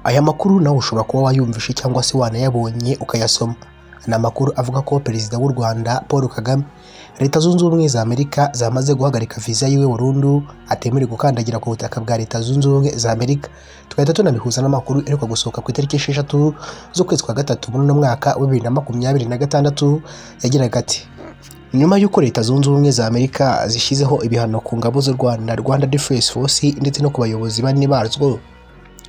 Aya makuru nawe ushobora kuba wayumvishe cyangwa se wanayabonye ukayasoma. Ni amakuru avuga ko perezida w'u Rwanda Paul Kagame, Leta Zunze Ubumwe za Amerika zamaze guhagarika viza yiwe burundu, atemerewe gukandagira ku butaka bwa Leta Zunze Ubumwe za Amerika. Tugahita tunabihuza n'amakuru aheruka gusohoka ku itariki 6 z'ukwezi kwa gatatu muri uno mwaka wa 2026 yagiraga ati: nyuma y'uko Leta Zunze Ubumwe za Amerika zishyizeho ibihano ku ngabo z'u Rwanda, Rwanda Defense Force ndetse no ku bayobozi bane barwo,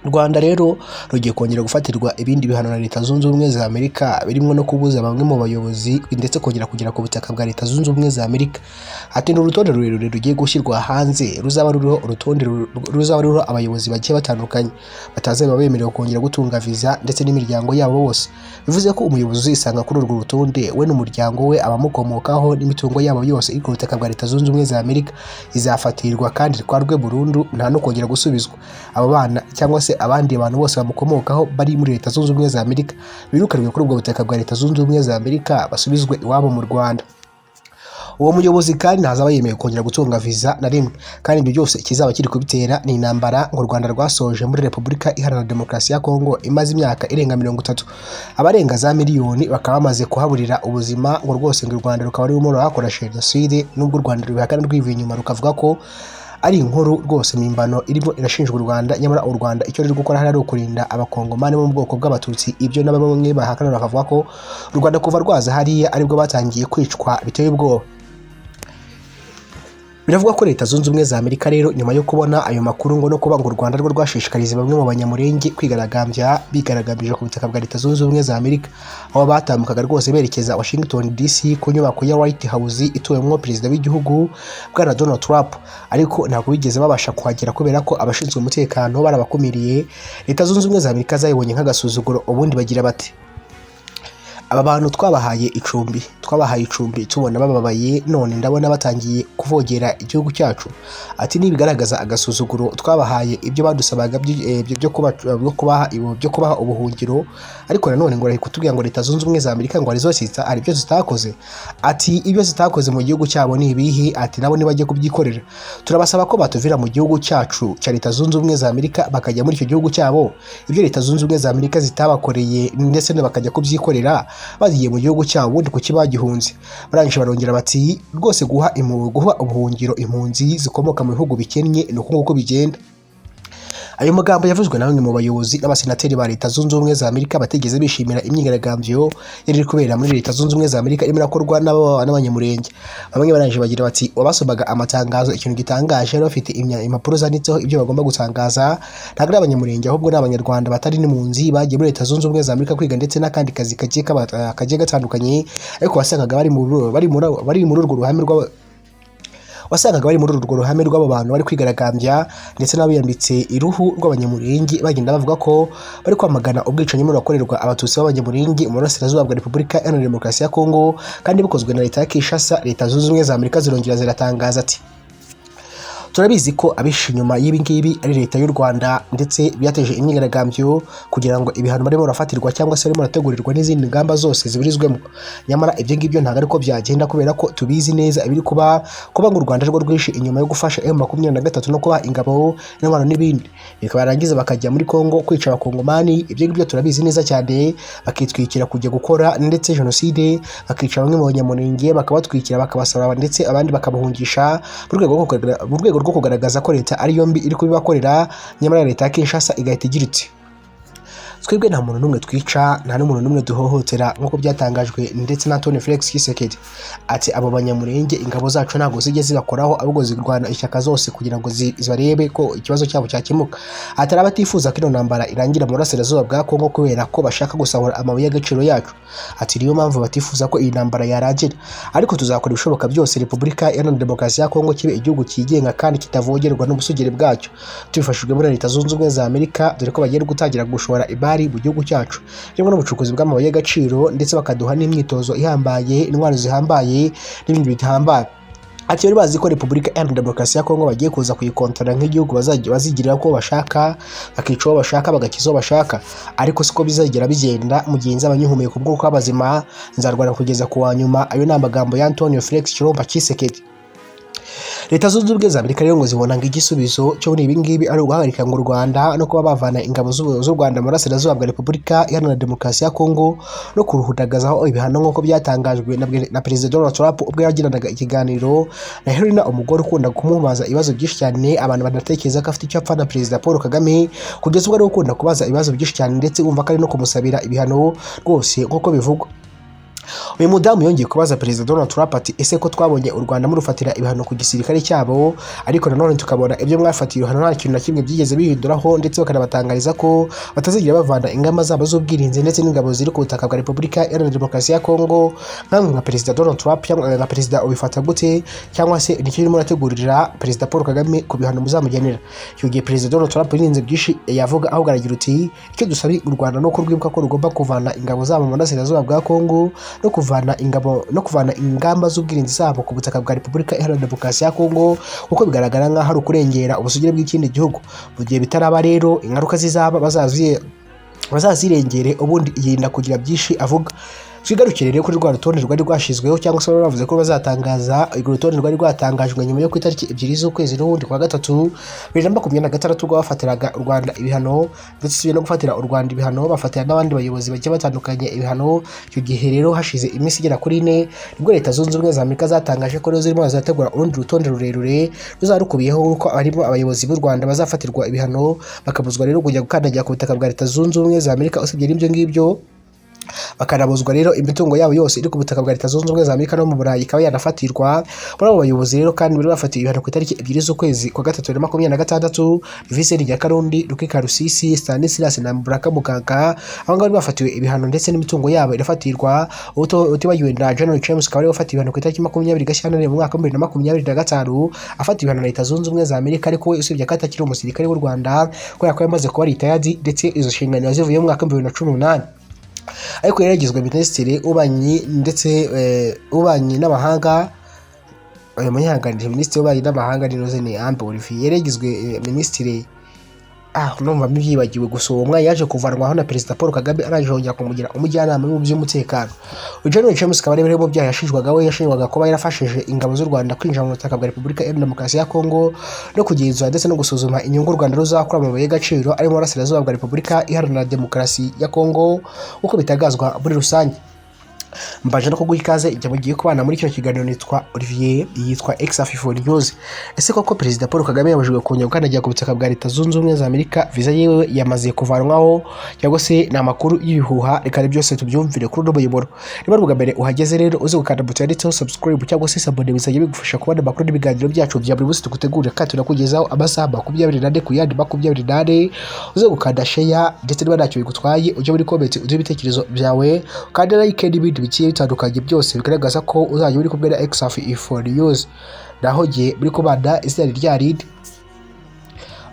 Rwanda rero rugiye kongera gufatirwa ibindi bihano na Leta Zunze Ubumwe za Amerika, birimo no kubuza bamwe mu bayobozi ndetse kongera kugera ku butaka bwa Leta Zunze Ubumwe za Amerika. Ati ni urutonde rurerure rugiye gushyirwa hanze, ruzaba ruriho abayobozi bagiye batandukanye batazaba bemerewe kongera gutunga viza ndetse n'imiryango yabo bose. Bivuze ko umuyobozi uzisanga kuri urwo rutonde, we n'umuryango we, abamukomokaho n'imitungo yabo yose iri ku butaka bwa Leta Zunze Ubumwe za Amerika izafatirwa kandi twarwe burundu, nta no kongera gusubizwa. Abo bana cyangwa se abandi bantu bose bamukomokaho bari muri Leta Zunze Ubumwe za Amerika birukanwe kuri ubwo butaka bwa Leta Zunze Ubumwe za Amerika basubizwe iwabo mu Rwanda. Uwo muyobozi kandi ntazaba yemewe kongera gutunga viza na rimwe, kandi ibyo byose kizaba kiri kubitera ni intambara ngo u Rwanda rwasoje muri Repubulika Iharanira Demokarasi ya Kongo imaze imyaka irenga 30. Abarenga za miliyoni bakaba bamaze kuhaburira ubuzima, ngo rwose ngo u Rwanda rukaba rurimo rurakora jenoside, nubwo u Rwanda rubihakana rwivuye inyuma rukavuga ko ari inkuru rwose mimbano irimo irashinjwa u Rwanda. Nyamara u Rwanda icyo ruri gukora hari ukurinda abakongomani bo mu bwoko bw'abatutsi. Ibyo na bamwe bahakana bakavuga ko u Rwanda kuva rwaza hariya aribwo batangiye kwicwa biteye ubwoba. Biravuga ko Leta Zunze Ubumwe za Amerika rero nyuma yo kubona ayo makuru ngo no kuba ngo u Rwanda rwo rwashishikariza bamwe mu banyamurenge kwigaragambya, bigaragambije ku butaka bwa Leta Zunze Ubumwe za Amerika, aho batambukaga rwose berekeza Washington DC ku nyubako ya White House ituwemo perezida w'igihugu bwana Donald Trump, ariko ntabwo bigeze babasha kuhagera kubera ko abashinzwe umutekano barabakumiriye. Leta Zunze Ubumwe za Amerika zayibonye nk'agasuzuguro, ubundi bagira bati: aba bantu twabahaye icumbi tubona bababaye, none ndabona batangiye kuvogera igihugu cyacu. Ati nibigaragaza agasuzuguro twabahaye ibyo badusabaga byo kubaha ubuhungiro, ariko nanone ngo ariko kutubwira ngo Leta Zunze Ubumwe za Amerika ngo ari zose ari byo zitakoze. Ati ibyo zitakoze mu gihugu cyabo ni ibihe? Ati nabo nibajye kubyikorera. Turabasaba ko batuvira mu gihugu cyacu cya Leta Zunze Ubumwe za Amerika bakajya muri icyo gihugu cyabo, ibyo Leta Zunze Ubumwe za Amerika zitabakoreye ndetse bakajya kubyikorera bagiye mu gihugu cyabo, ubundi kuki bagihunze. Barangije barongera bati rwose guha ubuhungiro impunzi zikomoka mu bihugu bikennye ni uko bigenda. Ayo magambo yavuzwe na bamwe mu bayobozi n'abasenateri ba Leta Zunze Ubumwe za Amerika bategeze bishimira imyigaragambyo yari kubera muri Leta Zunze Ubumwe za Amerika irimo irakorwa n'abanyamurenge. Bamwe barangije bagira bati wabasomaga amatangazo, ikintu gitangaje rero bafite impapuro zanditseho ibyo bagomba gutangaza, ntabwo ari abanyamurenge ahubwo n'abanyarwanda batari n'impunzi bagiye muri Leta Zunze Ubumwe za Amerika kwiga ndetse n'akandi kazi kagiye gatandukanye, ariko wasangaga bari muri urwo ruhame rw'abo bantu bari kwigaragambya ndetse n'abiyambitse iruhu rw'abanyamurenge, bagenda bavuga ko bari kwamagana ubwicanyi burakorerwa abatutsi b'abanyamurenge mu burasirazuba bwa Repubulika Iharanira Demokarasi ya Kongo, kandi bikozwe na Leta ya Kinshasa. Leta Zunze Ubumwe za Amerika zirongera ziratangaza ati turabizi ko abishe inyuma y'ibi ngibi ari Leta y'u Rwanda ndetse byateje imyigaragambyo kugira ngo ibihano barimo barafatirwa cyangwa se barimo barategurirwa n'izindi ngamba zose ziburizwemo. Nyamara ibyo ngibyo ntabwo ariko byagenda, kubera ko tubizi neza ibiri kuba ngo u Rwanda rwo rwishe inyuma yo gufasha M23 no kuba ingabo n'intwaro n'ibindi, bikabarangiza bakajya muri Kongo kwica abakongomani. Ibyo ngibyo turabizi neza cyane, bakitwikira kujya gukora ndetse jenoside, bakica bamwe mu banyamurenge bakabatwikira bakabasaba ndetse abandi bakabuhungisha mu rwego rwo kugaragaza ko Leta ari yombi iri kubibakorera. Nyamara Leta ya Kinshasa igahita igira iti twebwe nta muntu n'umwe twica, nta n'umuntu n'umwe duhohotera, nk'uko byatangajwe ndetse na Antoine Felix Tshisekedi. Ati abo banyamurenge ingabo zacu ntabwo zijye zibakoraho, ahubwo zirwana ishyaka zose kugira ngo zibarebe ko ikibazo cyabo cyakemuka. Atari abatifuza ko ino ntambara irangira mu burasirazuba bwa Kongo kubera ko bashaka gusahura amabuye y'agaciro yacu. Ati niyo mpamvu batifuza ko iyi ntambara yarangira, ariko tuzakora ibishoboka byose Repubulika Iharanira Demokarasi ya Kongo kibe igihugu cyigenga kandi kitavogerwa n'ubusugire bwacyo, tubifashijwe muri Leta Zunze Ubumwe za Amerika, dore ko bagiye gutangira gushora imari mu gihugu cyacu rimwe n'ubucukuzi bw'amabuye y'agaciro ndetse bakaduha n'imyitozo ihambaye, intwaro zihambaye n'ibindi bihambaye. Ati bari bazi ko Repubulika Iharanira Demokarasi ya Kongo bagiye kuza kuyikontorora nk'igihugu bazigirira ko bashaka, bakica uwo bashaka, bagakiza uwo bashaka, ariko siko bizagera bigenda. Mu gihe nzaba nyihumeka ubwuko bw'abazima nzarwana kugeza ku wa nyuma. Ayo ni amagambo ya Antoine Felix Tshisekedi. Leta zunze ubumwe za Amerika rero ngo zibona ngo igisubizo cyo muri ibi ngibi ari uguhagarika ngo u Rwanda no kuba bavana ingabo z'u Rwanda mu burasirazuba bwa Repubulika Iharanira Demokarasi ya Kongo no kuruhutagazaho ibihano nk'uko byatangajwe na Perezida Donald Trump ubwo yagiranaga ikiganiro na Helena, umugore ukunda kumubaza ibibazo byinshi cyane abantu banatekereza ko afite icyo apfa na Perezida Paul Kagame, kugeza ubwo ari ukunda kubaza ibibazo byinshi cyane ndetse wumva ko ari no kumusabira ibihano rwose nk'uko bivugwa. Uyu mudamu yongeye kubaza Perezida Donald Trump ati ese ko twabonye u Rwanda murufatira ibihano ku gisirikare cyabo ariko nanone tukabona ibyo mwafatiye ibihano nta kintu na kimwe byigeze bihinduraho, ndetse bakanabatangariza ko batazigira bavana ingamba zabo z'ubwirinzi ndetse n'ingabo ziri ku butaka bwa Repubulika Iharanira Demokarasi ya Kongo, nkamwe nka Perezida Donald Trump cyangwa nka Perezida ubifata gute, cyangwa se nicyo urimo urategurira Perezida Paul Kagame ku bihano muzamugenera? Icyo gihe Perezida Donald Trump yirinze byinshi yavuga ahubwo aragira uti icyo dusabi u Rwanda no kurwibuka ko rugomba kuvana ingabo zabo mu burasirazuba bwa Kongo no kuvana ingamba z'ubwirinzi zabo ku butaka bwa Repubulika Iharanira Demokarasi ya Kongo, kuko bigaragara nk'aho ari ukurengera ubusugire bw'ikindi gihugu. Mu gihe bitaraba rero ingaruka zizaba bazazirengere, ubundi yirinda kugira byinshi avuga. Twigarukire rero kuri rwa rutonde rwari rwashizweho cyangwa se bavuze ko bazatangaza. Urwo rutonde rwari rwatangajwe nyuma yo ku itariki 2 z'ukwezi n'ubundi kwa gatatu 2026 ubwo bafatiraga u Rwanda ibihano, ndetse no gufatira u Rwanda ibihano bafatira n'abandi bayobozi bagiye batandukanye ibihano. Icyo gihe rero hashize iminsi igera kuri 4 nibwo Leta zunze ubumwe za Amerika zatangaje ko rero zirimo zategura urundi rutonde rurerure ruzarukubiyeho uko abarimo abayobozi b'u Rwanda bazafatirwa ibihano, bakabuzwa rero kujya gukandagira ku butaka bwa Leta zunze ubumwe za Amerika. Usibye n'ibyo ngibyo bakanabuzwa rero imitungo yabo yose iri ku butaka bwa Leta zunze ubumwe za Amerika no mu Burayi ikaba yanafatirwa. Muri abo bayobozi rero kandi bari bafatiye ibihano ku itariki 2 z'ukwezi kwa gatatu 2026 Vincent Nyakarundi, Rukika Rusisi, Stanislas na Mburaka Muganga, abo ngabo bafatiwe ibihano ndetse n'imitungo yabo irafatirwa. Utibagiwe na General James Kabari wafatiwe ibihano ku itariki 20 Gashyantare mu mwaka 2025 afatiwe ibihano na Leta zunze ubumwe za Amerika, ariko we usibye ko atakiri umusirikare w'u Rwanda kubera ko yamaze kuba retired ndetse izo nshingano yazivuye mu mwaka 2018. Ariko yaragizwe Minisitiri w'Ububanyi ndetse Ububanyi n'Amahanga, umunyahanganire Minisitiri w'Ububanyi n'Amahanga ni Amber Olivier yaragizwe Minisitiri numva mbyibagiwe gusa uwo mwanya yaje kuvanwaho na Perezida Paul Kagame arangije yongera kumugira umujyanama mu by'umutekano. General James Kabari rero mu byaha yashinjwaga kuba yarafashije ingabo z'u Rwanda kwinjira mu butaka bwa Repubulika Iharanira Demokarasi ya Kongo no kugenzura ndetse no gusuzuma inyungu u Rwanda ruzakura mu mabuye y'agaciro ari mu burasirazuba bwa Repubulika Iharanira Demokarasi ya Kongo uko bitagazwa muri rusange. Mbaje no kuguha ikaze ijya mugiye kubana muri kino kiganiro. Nitwa Olivier, yitwa Exafifo News. Ese koko Perezida Paul Kagame yabujijwe kongera gukandagira ku butaka bwa Leta zunze ubumwe za Amerika? Visa yewe yamaze kuvanwaho cyangwa se ni amakuru y'ibihuha? Reka byose tubyumvire kuri uno muyoboro. Niba ari ubwa mbere uhageze rero uze gukanda buto yanditseho subscribe cyangwa se sabone, bizajya bigufasha kubona amakuru n'ibiganiro byacu bya buri munsi tugutegurira kandi tunakugezaho amasaha 24 ku yandi 24. Uze gukanda share ndetse niba ntacyo bigutwaye ujye muri comment uduhe ibitekerezo byawe kandi like n'ibindi bigiye bitandukanye byose bigaragaza ko uzajya uri kubwira Exafifo News. Naho giye muri kubanda izina rya Read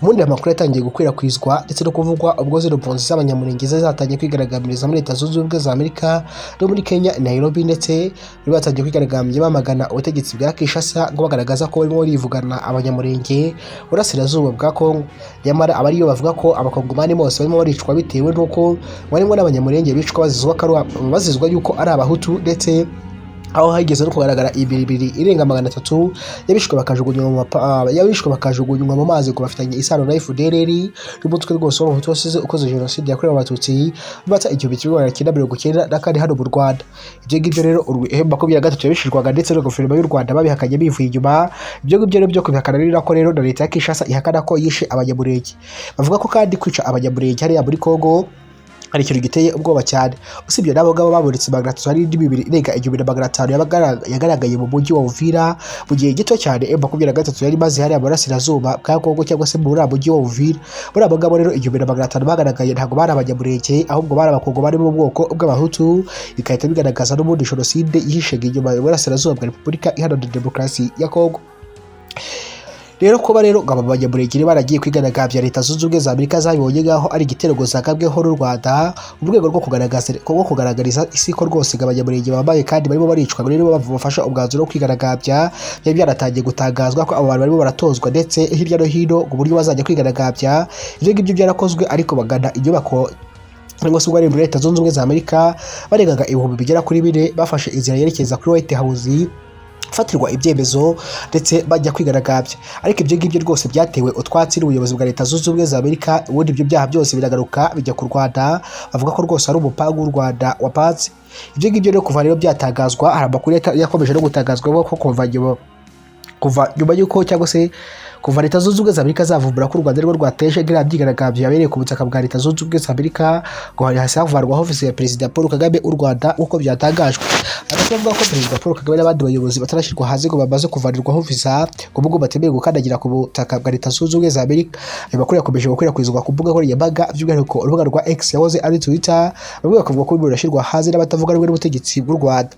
Mundi amakuru yatangiye gukwirakwizwa ndetse no kuvugwa ubwo zero mpunzi z'abanyamurenge zatangiye kwigaragambiriza muri Leta zunze ubumwe za Amerika no muri Kenya, Nairobi, ndetse batangiye kwigaragambya bamagana ubutegetsi bwa Kinshasa ngo bagaragaza ko barimo barivugana abanyamurenge burasirazuba bwa Kongo. Nyamara abariyo bavuga ko abakongomani bose barimo baricwa bitewe n'uko barimo n'abanyamurenge bicwa bazizwa yuko ari abahutu, ndetse aho hageze no kugaragara ibiribiri irenga 300 yabishwe bakajugunywa mu mazi ko bafitanye isano na FDLR y'umutwe rwose w'abahutu wasize ukoze jenoside yakorewe abatutsi bata 1990 n'akandi hano mu Rwanda. Ibyo ngibyo rero M23 yabishirwaga ndetse no guverinoma y'u Rwanda babihakanye bivuye inyuma. Ibyo ngibyo rero byo kubihakana rero ko rero na Leta ya Kinshasa ihakana ko yishe abanyamurenge. Bavuga ko kandi kwica abanyamurenge hariya muri Kongo ari ikintu giteye ubwoba cyane. Usibye nabo ngabo baburitse 300 hari indi bibiri irenga 1500 yagaragaye mu mujyi wa Uvira mu gihe gito cyane. M23 yari maze hariya burasirazuba bwa Kongo cyangwa se muri mujyi wa Uvira. Muri abo ngabo rero 1500 bagaragaye ntago bari abanyamurenge ahubwo bari abakongo bari mu bwoko bw'abahutu, bikahita bigaragaza n'ubundi jenoside yihishega inyuma ya burasirazuba bwa Repubulika Iharanira Demokarasi ya Kongo. Rero kuba rero ngaba abanyamurenge baragiye kwigaragambya Leta zunze ubumwe za Amerika zabibonye ngaho ari igitero zagabweho n'u Rwanda mu rwego rwo kugaragariza isi ko rwose abanyamurenge bambaye kandi barimo baricwa. Rero bafasha ubwanzuro wo kwigaragambya byari byaratangiye gutangazwa ko abo bantu barimo baratozwa ndetse hirya no hino ku buryo bazajya kwigaragambya. Ibyo ngibyo byarakozwe ariko bagana inyubako ngo se ubwo muri Leta zunze ubumwe za Amerika barengaga ibihumbi bigera kuri 4 bafashe inzira yerekeza kuri White House fatirwa ibyemezo ndetse bajya kwigaragambya. Ariko ibyo ngibyo rwose byatewe utwatsi n'ubuyobozi bwa Leta Zunze Ubumwe za Amerika. Ubundi ibyo byaha byose biragaruka bijya ku Rwanda, bavuga ko rwose ari umupangu w'u Rwanda wapanze. Ibyo ngibyo rero kuva rero byatangazwa, hari amakuru yakomeje no gutangazwa ko kuva nyuma y'uko cyangwa se kuva Leta Zunze Ubumwe za Amerika zavumbura ko u Rwanda rwo rwateje imyigaragambyo yabereye ku butaka bwa Leta Zunze Ubumwe za Amerika, ngo hari hasi havanwaho ofisi ya Perezida Paul Kagame w'u Rwanda nk'uko byatangajwe. Abavuga ko Perezida Paul Kagame n'abandi bayobozi batarashyirwa hanze ngo bamaze kuvanirwaho visa ngo ubwo batemerewe gukandagira ku butaka bwa Leta Zunze Ubumwe za Amerika. Ayo makuru yakomeje gukwirakwizwa ku mbuga nkoranyambaga by'umwihariko urubuga rwa X yahoze ari Twitter, bamwe bakavuga ko birashyirwa hanze n'abatavuga rumwe n'ubutegetsi bw'u Rwanda.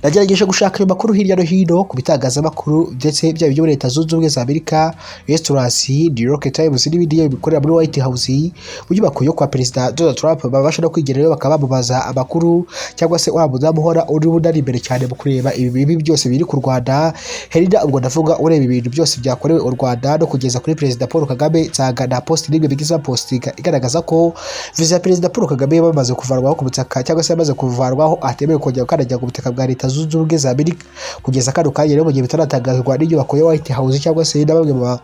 Nagerageje gushaka ayo makuru hirya no hino ku bitangazamakuru ndetse byaba ibyo muri Leta Zunze Ubumwe za Amerika, Restaurants, New York Times n'ibindi bikorera muri White House, mu nyubako yo kwa Perezida Donald Trump babasha no kwigerayo bakaba bamubaza amakuru, cyangwa se wa mudamu uhora uri budari imbere cyane mu kureba ibi byose biri ku Rwanda. Herida ubwo ndavuga ureba ibintu byose byakorewe u Rwanda no kugeza kuri Perezida Paul Kagame. Nsanga na post n'ibyo bigize post igaragaza ko visa ya Perezida Paul Kagame bamaze kuvanwaho ku butaka, cyangwa se yamaze kuvanwaho atemewe kongera gukandagira ku butaka bwa Leta Zunze Ubumwe za Amerika. Kugeza kano kanya rero mu gihe bitaratangazwa n'inyubako ya White House cyangwa se na bamwe mu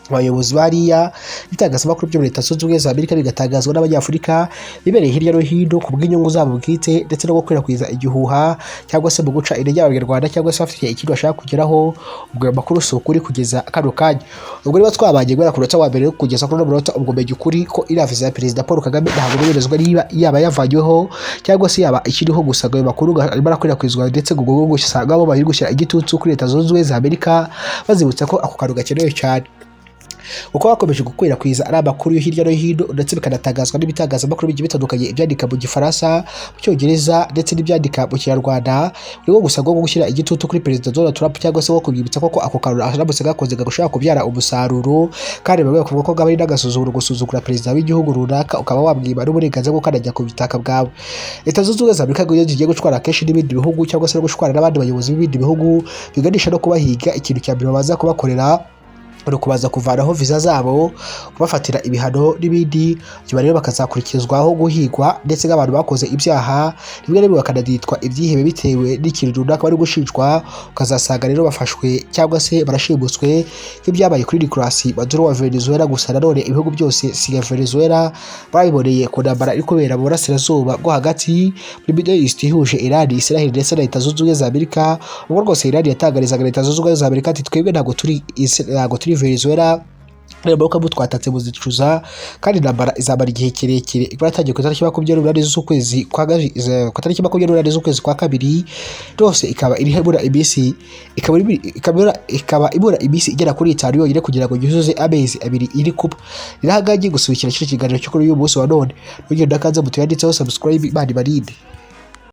abayobozi bariya, itangazamakuru byo muri Leta Zunze Ubumwe za Amerika bigatangazwa n'Abanyafurika bibereye hirya no hino ku bw'inyungu zabo bwite ndetse no gukwirakwiza igihuha cyangwa se mu guca intege Abanyarwanda cyangwa se bafite ikintu bashaka kugeraho. Ubwo amakuru si ukuri kugeza kano kanya. Ubwo niba twabanye guhera ku munota wa mbere kugeza kuri uno munota, ubwo menya ukuri ko iriya visa ya Perezida Paul Kagame ntabwo biberezwa niba yaba yavanyweho cyangwa se yaba ikiriho. Gusa ayo makuru arimo arakwirakwizwa ndetse ngo usanga bo bari gushyira igitutu kuri Leta Zunze Ubumwe za Amerika bazibutsa ko ako kantu gakenewe cyane. Uko bakomeje gukwirakwiza ari amakuru yo hirya no hino ndetse bikanatangazwa n'ibitangazamakuru bigiye bitandukanye, ibyandika mu Gifaransa, mu Cyongereza ndetse n'ibyandika mu Kinyarwanda, buri gusa ngo gushyira igitutu kuri Perezida Donald Trump cyangwa se wo kubyibutsa ko ako kantu aramutse gakoze gashobora kubyara umusaruro. Kandi bamwe bakavuga ko gaba ari n'agasuzuguro gusuzugura perezida w'igihugu runaka, ukaba wamwiba n'uburenganzira bwo gukandagira ku butaka bwawe. Leta Zunze Ubumwe za Amerika ngo iyo zigiye gushwana kenshi n'ibindi bihugu cyangwa se no gushwana n'abandi bayobozi b'ibindi bihugu, biganisha no kubahiga, ikintu cya mbere babanza kubakorera no kubaza kuvanaho visa zabo, kubafatira ibihano n'ibindi, nyuma rero bakazakurikizwaho guhigwa ndetse n'abantu bakoze ibyaha rimwe na rimwe bakanaditwa ibyihebe bitewe n'ikintu runaka bari gushinjwa, ukazasanga rero bafashwe cyangwa se barashimuswe nk'ibyabaye kuri Nicolas Maduro wa Venezuela. Gusa nanone ibihugu byose si Venezuela babiboneye ku ntambara iri kubera mu burasirazuba bwo hagati muri Middle East ihuje Iran, Israel ndetse na Leta Zunze Ubumwe za Amerika. Ubwo rwose Iran yatangarizaga Leta Zunze Ubumwe za Amerika ati twebwe ntabwo turi Venezuela, rero ko twatatse muzicuza kandi intambara izamara igihe kirekire. Ibaratangiye ku itariki 28 z'ukwezi kwa tariki 28 z'ukwezi kwa kabiri, rwose ikaba iri hebura iminsi ikaba ibura iminsi igera kuri 5 yonyine kugira ngo yuzuze amezi abiri iri kuba irahagagiye gusubikira kino kiganiro cyo kuri uyu munsi wa none. Ugenda kanza mutuyanditseho subscribe, bandi barinde.